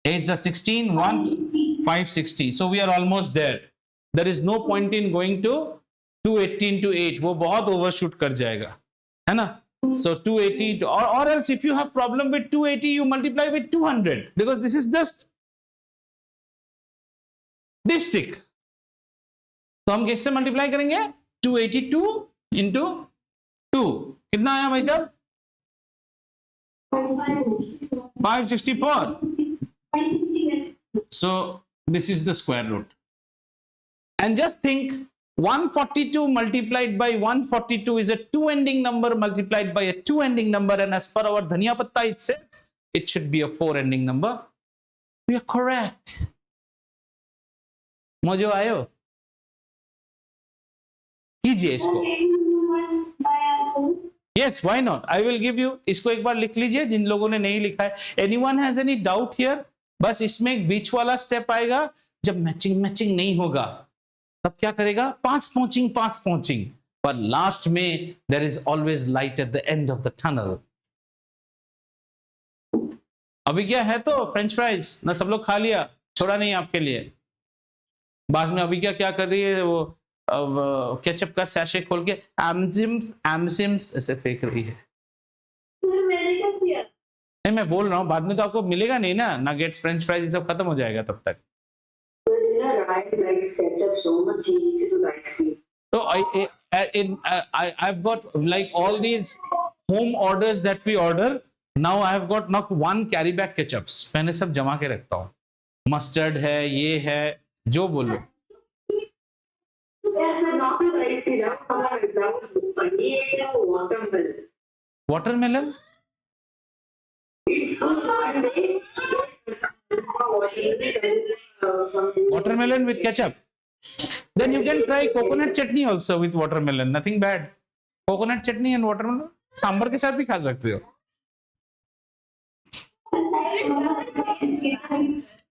8 is 16, 1, 560. So we are almost there. There is no point in going to 280 into 8. वो बहुत overshoot कर जाएगा, है ना? So 280 or else if you have problem with 280, you multiply with 200 because this is just dipstick. तो हम कैसे multiply करेंगे? 282 into 2 कितना आया भाई साहब? 564. So this is the square root. And just think, 142 multiplied by 142 is a two ending number multiplied by a two ending number, and as per our dhaniya patta it says it should be a four ending number. We are correct. मौजो आयो कीजिए इसको. Yes, why not? I will give you. इसको एक बार लिख लीजिए जिन लोगों ने नहीं लिखा है. Anyone has any doubt here? बस इसमें एक बीच वाला स्टेप आएगा. जब मैचिंग नहीं होगा तब क्या करेगा? पास पहुंचिंग. पर लास्ट में there is always light at the end of the tunnel. अभी क्या है तो फ्रेंच फ्राइज ना सब लोग खा लिया, छोड़ा नहीं आपके लिए. बाद में अभी क्या कर रही है वो केचप का सैशे खोल के एमसिम्स ऐसे फेंक रही है. नहीं मैं बोल रहा हूँ बाद में तो आपको मिलेगा नहीं ना. नगेट्स फ्रेंच फ्राइज ये सब खत्म हो जाएगा तब तक. So I've got like all these home orders that we order. Now I have got not one carry bag ketchups. मैंने सब जमा के रखता हूँ. मस्टर्ड है, ये है, जो बोलो. Watermelon? Watermelon with ketchup. Then you can try coconut chutney also with watermelon. Nothing bad. Coconut chutney and watermelon. Sambar के साथ भी खा सकते हो.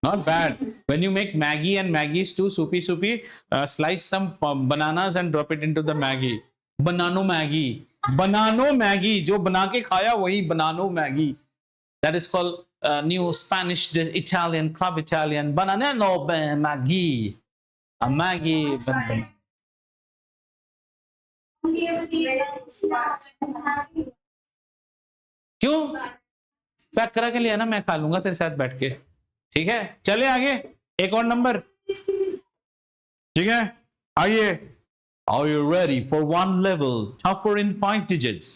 Not bad. When you make Maggi and Maggi stew, soupy, slice some bananas and drop it into the Maggi. Banano Maggi. जो बना के खाया वही banano Maggi. That is called new Spanish, Italian, club Italian. Banano Maggi. A Maggi. क्यों? Pack करा के लिया ना, मैं खा लूंगा तेरे साथ बैठ के. ठीक है, चले आगे. एक और नंबर. ठीक है, आइए. Are you ready for one level tougher in 5 digits?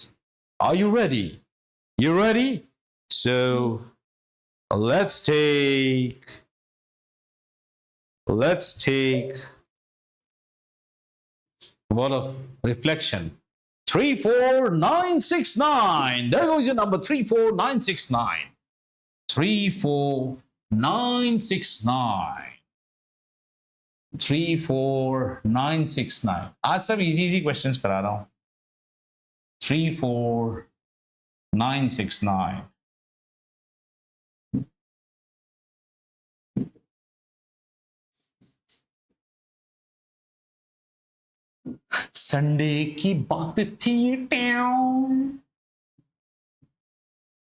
Are you ready? You ready? So let's take a word of reflection. 34969. There goes your number. 34969. 34969. 34969. आज सब easy questions करा रहा हूँ. 34969. संडे की बात थी.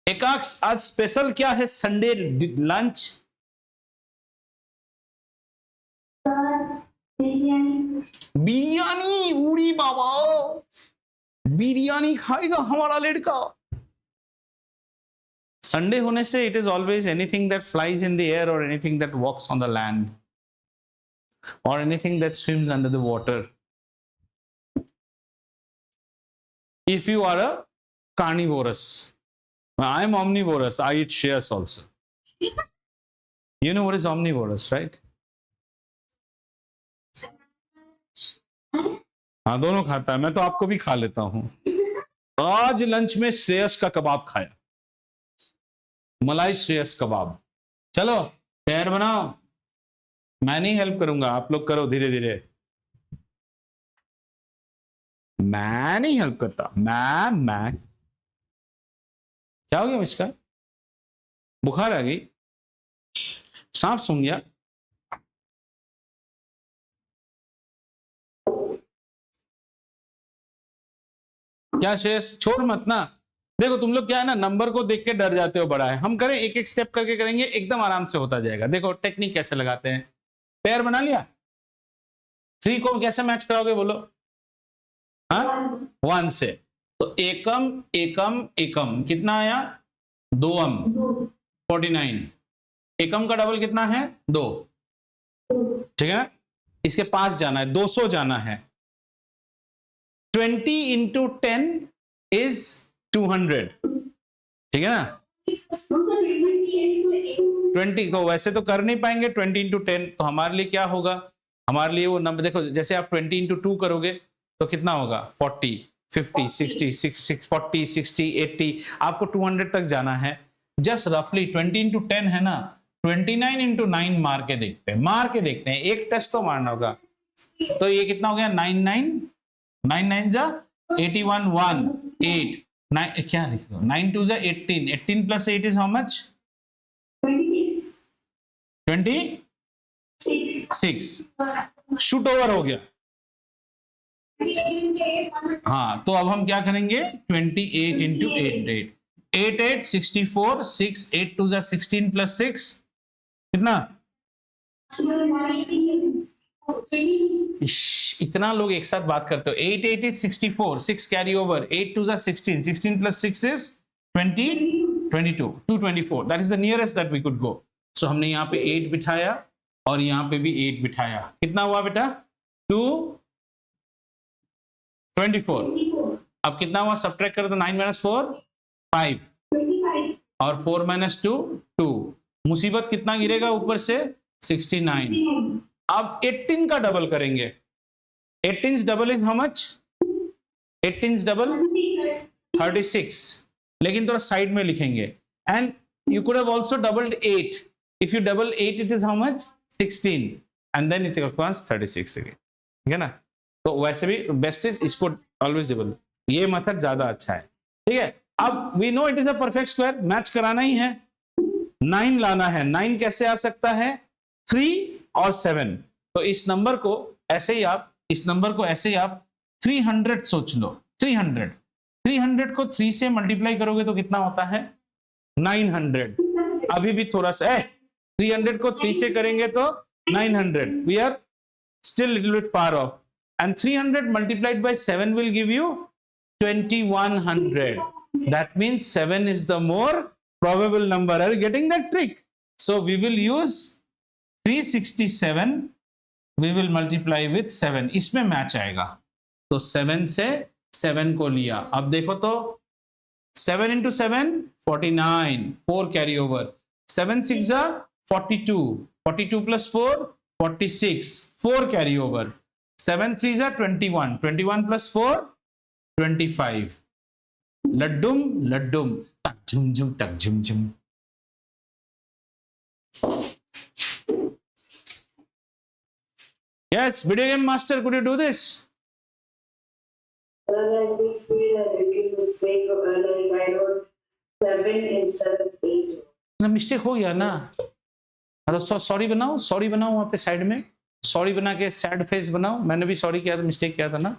एकाक्स आज स्पेशल क्या है? Sunday lunch biryani. उड़ी बाबा, बिरयानी खाएगा हमारा लड़का. संडे होने से it is always anything that flies in the air और anything that walks on the land और anything that swims under the water. If you are a carnivorous, I am omnivorous. I eat shares also. You know what is omnivorous, right? हाँ, दोनों खाता है. मैं तो आपको भी खा लेता हूं. आज लंच में श्रेयस का कबाब खाया. मलाई श्रेयस कबाब. चलो पैर बनाओ. मैं नहीं हेल्प करूंगा, आप लोग करो धीरे धीरे. मैं नहीं हेल्प करता. मैं क्या हो गया? इसका बुखार आ गई, सांप सूंघ गया. क्या शेष? छोड़ मत ना. देखो तुम लोग क्या है ना, नंबर को देख के डर जाते हो. बड़ा है, हम करें एक एक स्टेप करके करेंगे, एकदम आराम से होता जाएगा. देखो टेक्निक कैसे लगाते हैं. पैर बना लिया. 3 को कैसे मैच कराओगे बोलो? हाँ, 1 से. तो एकम एकम एकम कितना आया? 2 49. एकम का डबल कितना है? 2. ठीक है, इसके पास जाना है. 200 जाना है. 20 into 10 is 200, ठीक है ना। 20 तो वैसे तो कर नहीं पाएंगे 20 into 10, तो हमारे लिए क्या होगा, हमारे लिए वो नंबर देखो, जैसे आप 20 into 2 करोगे तो कितना होगा 40, 50, 60, 40, 60, 80, आपको 200 तक जाना है। जस्ट रफली 20 into 10 है ना, 29 into 9 मार के देखते हैं, एक टेस्ट तो मारना होगा। तो ये कितना हो गया 9 जा 81 1 8 9, क्या लिख दो 9 2 जा 18, 18 plus 8 is how much 26, shoot over हो गया। हाँ तो अब हम क्या करेंगे 28 into 8 8 8 64 6 8 2 जा 16 plus 6 कितना। इतना लोग एक साथ बात करते हो। 8 8 is 64, 6 carry over, 8 2 is 16, 16 plus 6 is 20, 22, 224. That is the nearest that we could go. So हमने यहाँ पे 8 बिठाया और यहाँ पे भी 8 बिठाया, कितना हुआ बेटा 224। अब कितना हुआ, सब्ट्रैक्ट करो तो 9 minus 4 5 और 4 minus 2 2, मुसीबत कितना गिरेगा ऊपर से 69। अब 18 का डबल करेंगे, 18's double is how much, 18's double 36, लेकिन थोड़ा साइड में लिखेंगे। And you could have also doubled 8. If you double 8, it is how much 16, and then it becomes 36 again, ठीक है ना। तो वैसे भी बेस्ट इज इसको ऑलवेज डबल, ये मेथड ज्यादा अच्छा है, ठीक है। अब we know it is a perfect square, match कराना ही है, 9 लाना है। 9 कैसे आ सकता है 3 और 7, तो इस नंबर को ऐसे ही आप 300 सोच लो, 300 को 3 से मल्टीप्लाई करोगे तो कितना होता है 900। अभी भी थोड़ा सा 300 को 3 से करेंगे तो 900, we are still little bit far off, and 300 multiplied by 7 will give you 2100. That means 7 is the more probable number. Are you getting that trick? So we will use 367, we will multiply with 7, इसमें match आएगा। तो 7 से 7 को लिया, अब देखो तो 7 into 7 49, 4 carry over, 7 6 जा 42, 42 plus 4 46, 4 carry over, 7 3 जा 21, 21 plus 4 25, लड्डुम लड्डुम तक झुम झुम तक झुम झुम। Yes, video game master, could you do this?
Like this made a little mistake. Like I wrote 7 instead of 8.
ना मिस्टेक हो गया ना, तो सॉरी बनाओ वहां पे साइड में, सॉरी बना के सैड फेस बनाओ। मैंने भी सॉरी किया था, मिस्टेक किया था ना।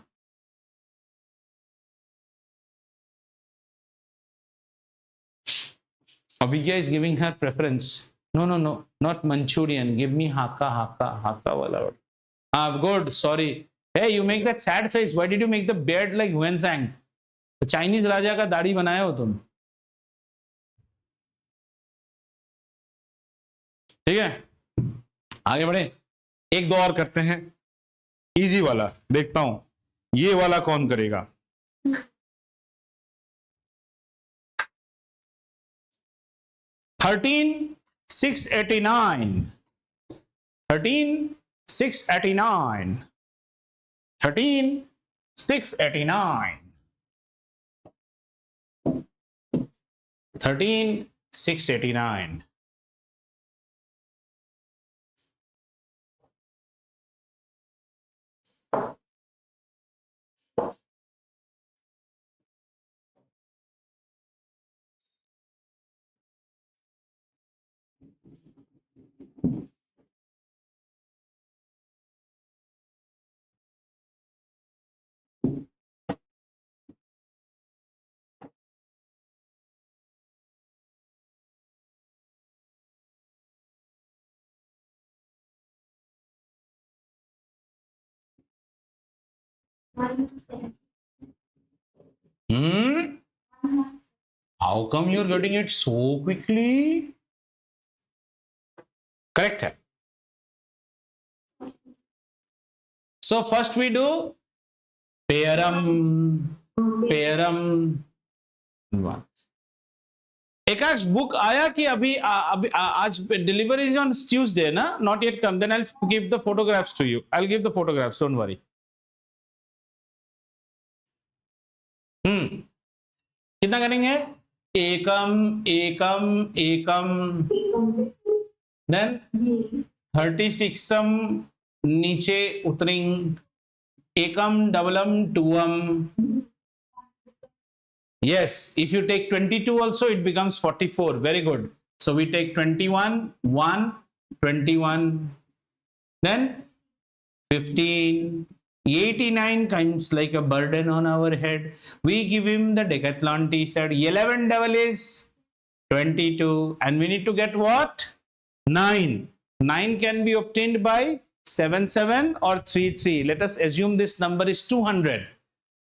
Abhigya is giving her preference. No, not Manchurian. Give me haka wala. Good. Sorry. Hey, you make that sad face. Why did you make the beard like Huensang? तो Chinese राजा का दाढ़ी बनाया हो तुम, ठीक है। आगे बढ़े, एक दो और करते हैं, इजी वाला देखता हूं ये वाला कौन करेगा। $13,689, $13,689, $13,689। How come you're getting it so quickly? Correct है। So first we do pairum, पेयरम वन। एकाश बुक आया कि अभी अभी आज डिलीवरी इज ऑन ट्यूसडे ना, not yet come, then I will give the photographs to you, I will give the photographs, don't worry. कितना करेंगे? एकम एकम एकम, देन 36 नीचे उतरिंग, एकम डबलम टूअम। Yes, if you take 22 also, it becomes 44. Very good. So we take 21, 1, 21, then 15, 89 comes like a burden on our head. We give him the decathlon t-shirt. 11 double is 22. And we need to get what? 9. 9 can be obtained by 7 or 3. Let us assume this number is 200.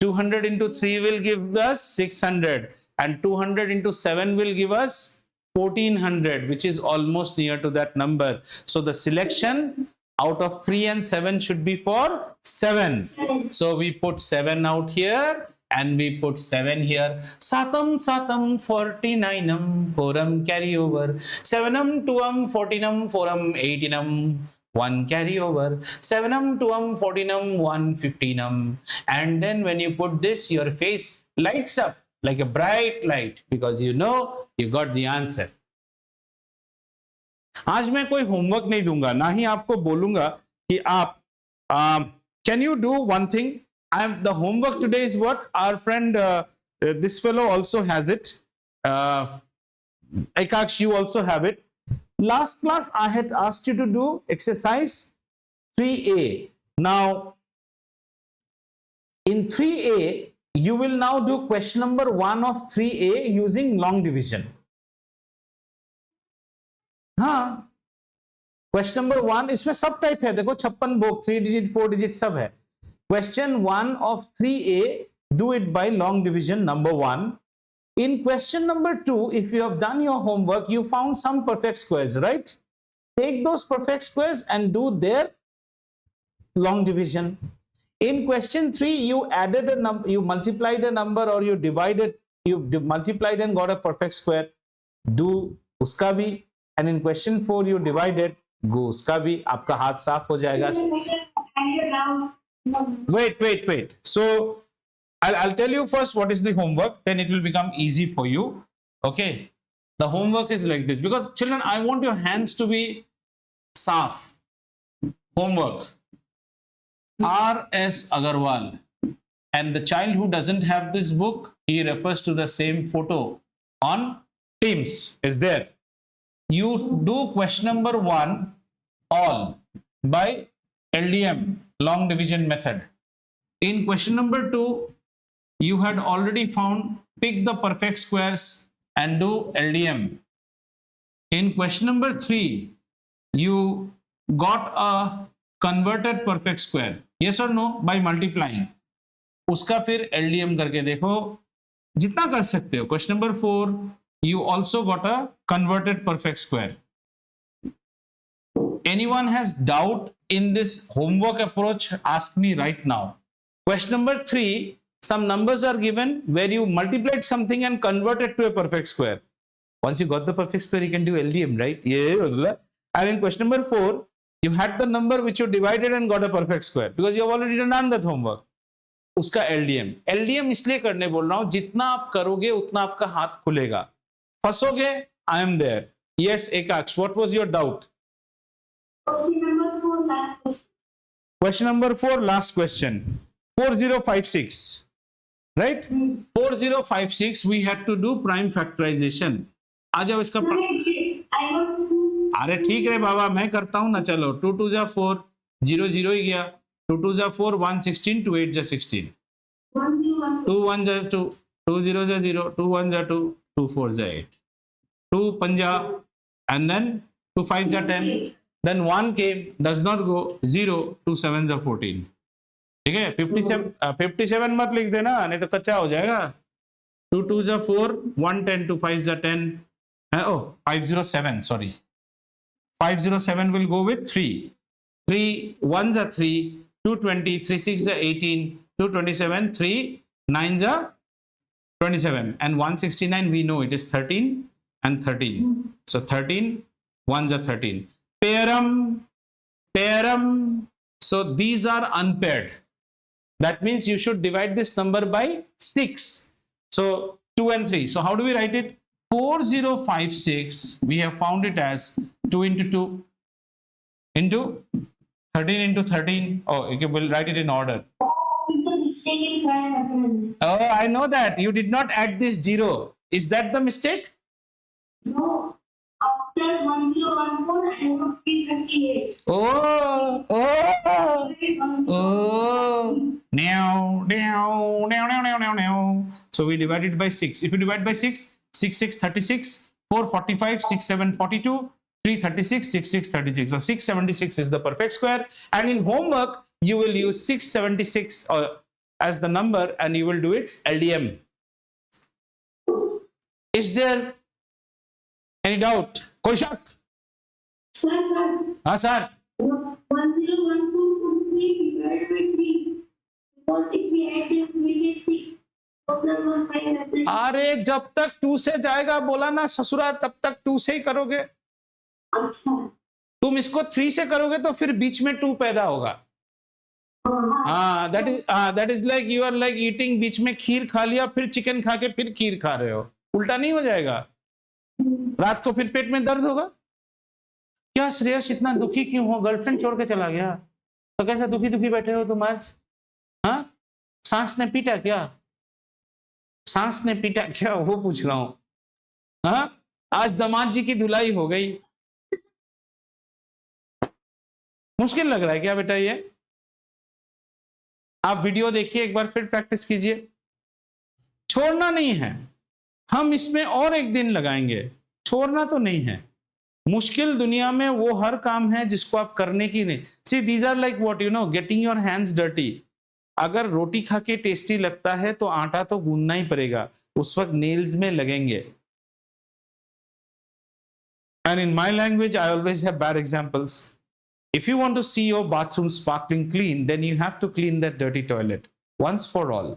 200 into 3 will give us 600, and 200 into 7 will give us 1400, which is almost near to that number. So the selection out of 3 and 7 should be for 7. So we put 7 out here and we put 7 here. Satam 49, 4 carry over. 7 2 14 4 18. 1 carry over, 7 2 14 1 15, and then when you put this, your face lights up like a bright light because you know you got the answer. आज मैं कोई homework नहीं दूंगा, ना ही आपको बोलूंगा कि आप can you do one thing? The homework today is what our friend this fellow also has it. Ekaksh, you also have it. Last class I had asked you to do exercise 3A. Now in 3A you will now do question number 1 of 3A using long division. हाँ, question number 1 इसमें सब type है, देखो 56 भोग, 3 digit 4 digit सब है। Question 1 of 3A, do it by long division number 1. In question number 2, if you have done your homework, you found some perfect squares, right? Take those perfect squares and do their long division. In question 3, you added a number, you multiplied a number, or you divided, you multiplied and got a perfect square. Do uska bhi. And in question 4, you divided, go uska bhi. आपका हाथ साफ हो जाएगा. Wait. So I'll tell you first what is the homework, then it will become easy for you. Okay, the homework is like this, because children, I want your hands to be saaf. Homework: R.S. Agarwal, and the child who doesn't have this book, he refers to the same photo on Teams, is there. You do question number 1 all by LDM, long division method. In question number 2, you had already found, pick the perfect squares and do LDM. In question number 3, you got a converted perfect square, yes or no, by multiplying. उसका फिर LDM करके देखो, जितना कर सकते हो. Question number 4, you also got a converted perfect square. Anyone has doubt in this homework approach, ask me right now. Question number 3, some numbers are given where you multiplied something and converted to a perfect square. Once you got the perfect square, you can do LDM, right? Yeah. And in question number 4, you had the number which you divided and got a perfect square, because you have already done that homework. उसका LDM इसलिए करने बोल रहा हूं, जितना आप करोगे उतना आपका हाथ खुलेगा. फंसोगे, I am there. Yes, Ekaksh, what was your doubt? Question number 4, last question. 4056. Right? 4056, we had to do prime factorization. आ जाओ इसका. अरे ठीक है बाबा, मैं करता हूं ना. चलो 2 2 जा 4, 0 0 ही गया. 2 2 जा 4, 1 16, 2 8 जा 16, 2 1 जा 2, 2 0 जा 0, 2 1 जा 2, 2 4 जा 8, 2 पंजा, and then 2 5 जा 10, then 1 came, does not go, 0, 2 7 जा 14. ठीक है. 57 मत लिख देना, नहीं तो कच्चा हो जाएगा. 2 2 जा 4, 1 10, 2 5 जा 10. Oh, 507, sorry. 507 will go with 3. 3 1 जा 3, 220, 3 6 जा 18, 227, 3 9s are 27, and 169 we know it is 13 and 13. So 13 1s are 13. Pairum. So these are unpaired. That means you should divide this number by 6. So 2 and 3. So how do we write it? 4056. We have found it as 2 into 2 into 13 into 13. Oh, okay, we'll write it in order. Oh, I know that. You did not add this 0. Is that the mistake?
No. After 1014, I got 338.
Oh. So we divide it by 6. If you divide by 6, 6 6 36, 4 45, 6 7 42, 3 36, 6 6 36. So 676 is the perfect square. And in homework, you will use 676 as the number, and you will do its LDM. Is there any doubt? कोई शक?
Sir.
हाँ sir.
1014 could be divided by 3. Because if we add them, we get 6. So plus 1 5 happens.
अरे जब तक 2 से जाएगा बोला ना ससुरा, तब तक 2 से ही करोगे.
अच्छा.
तुम इसको 3 से करोगे तो फिर बीच में 2 पैदा होगा. हाँ, that is like you are like eating, बीच में खीर खा लिया, फिर चिकन खा के फिर खीर खा रहे हो. उल्टा नहीं हो जाएगा? रात को फिर पेट में दर्द होगा. क्या श्रेयस इतना दुखी क्यों हो? गर्लफ्रेंड छोड़ के चला गया तो कैसा दुखी दुखी बैठे हो तुम आज? हाँ, सांस ने पीटा क्या? सांस ने पीटा क्या, वो पूछ रहा हूं. हाँ, आज दामाद जी की धुलाई हो गई. मुश्किल लग रहा है क्या बेटा ये? आप वीडियो देखिए एक बार, फिर प्रैक्टिस कीजिए. छोड़ना नहीं है. हम इसमें और एक दिन लगाएंगे. छोड़ना तो नहीं है. मुश्किल दुनिया में वो हर काम है जिसको आप करने की नहीं. See these are like what you know, getting your hands dirty. अगर रोटी खा के टेस्टी लगता है तो आटा तो गूंदना ही पड़ेगा. उस वक्त नेल्स में लगेंगे. And in my language I always have bad examples. If you want to see your bathroom sparkling clean, then you have to clean that dirty toilet once for all.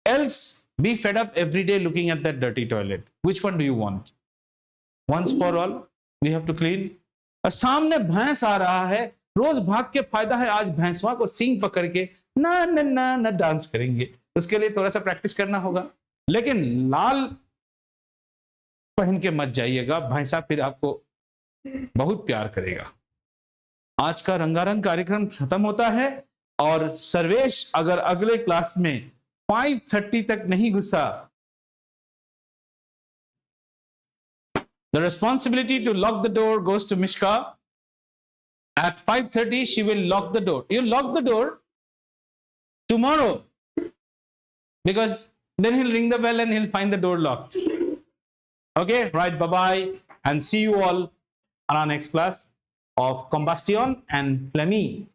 Else, be fed up every day looking at that dirty toilet. Which one do you want? Once for all, we have to clean. और सामने भैंस आ रहा है, रोज भाग के फायदा है. आज भैंसवा को सींग पकड़ के ना ना ना ना डांस करेंगे. उसके लिए थोड़ा सा प्रैक्टिस करना होगा. लेकिन लाल पहन के मत जाइएगा, भैंसा फिर आपको बहुत प्यार करेगा. आज का रंगारंग कार्यक्रम खत्म होता है और सर्वेश अगर अगले क्लास में 5:30 तक नहीं घुसा, the responsibility to lock the door goes to Mishka. At 5:30 she will lock the door. You lock the door tomorrow, because then he'll ring the bell and he'll find the door locked. Okay, right, bye bye, and see you all on our next class of combustion and phlegmy.